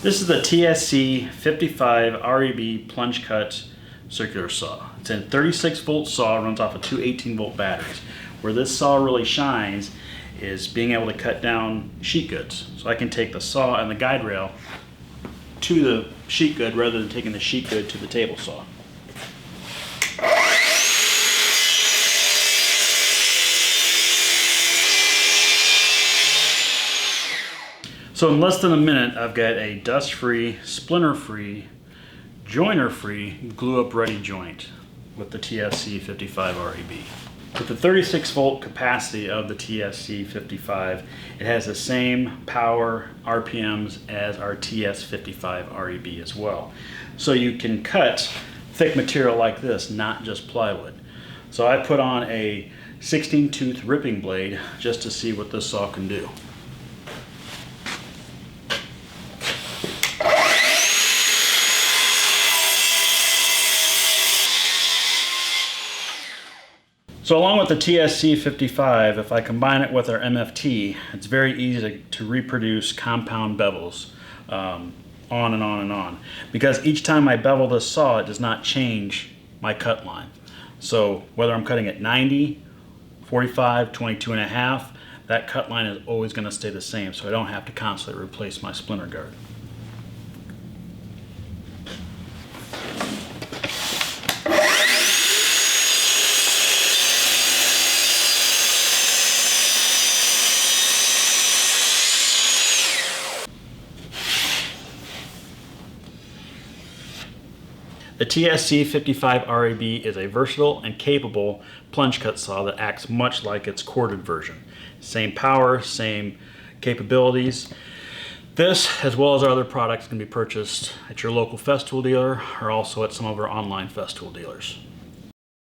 This is the TSC 55 REB plunge cut circular saw. It's a 36 volt saw, runs off of two 18 volt batteries. Where this saw really shines is being able to cut down sheet goods. So I can take the saw and the guide rail to the sheet good rather than taking the sheet good to the table saw. So in less than a minute, I've got a dust-free, splinter-free, joiner-free, glue-up ready joint with the TSC 55 REB. With the 36 volt capacity of the TSC 55, it has the same power RPMs as our TS 55 REB as well. So you can cut thick material like this, not just plywood. So I put on a 16 tooth ripping blade just to see what this saw can do. So along with the TSC 55, if I combine it with our MFT, it's very easy to reproduce compound bevels on and on and on. Because each time I bevel this saw, it does not change my cut line. So whether I'm cutting at 90, 45, 22 and a half, that cut line is always going to stay the same, so I don't have to constantly replace my splinter guard. The TSC 55 REB is a versatile and capable plunge cut saw that acts much like its corded version. Same power, same capabilities. This, as well as our other products, can be purchased at your local Festool dealer or also at some of our online Festool dealers.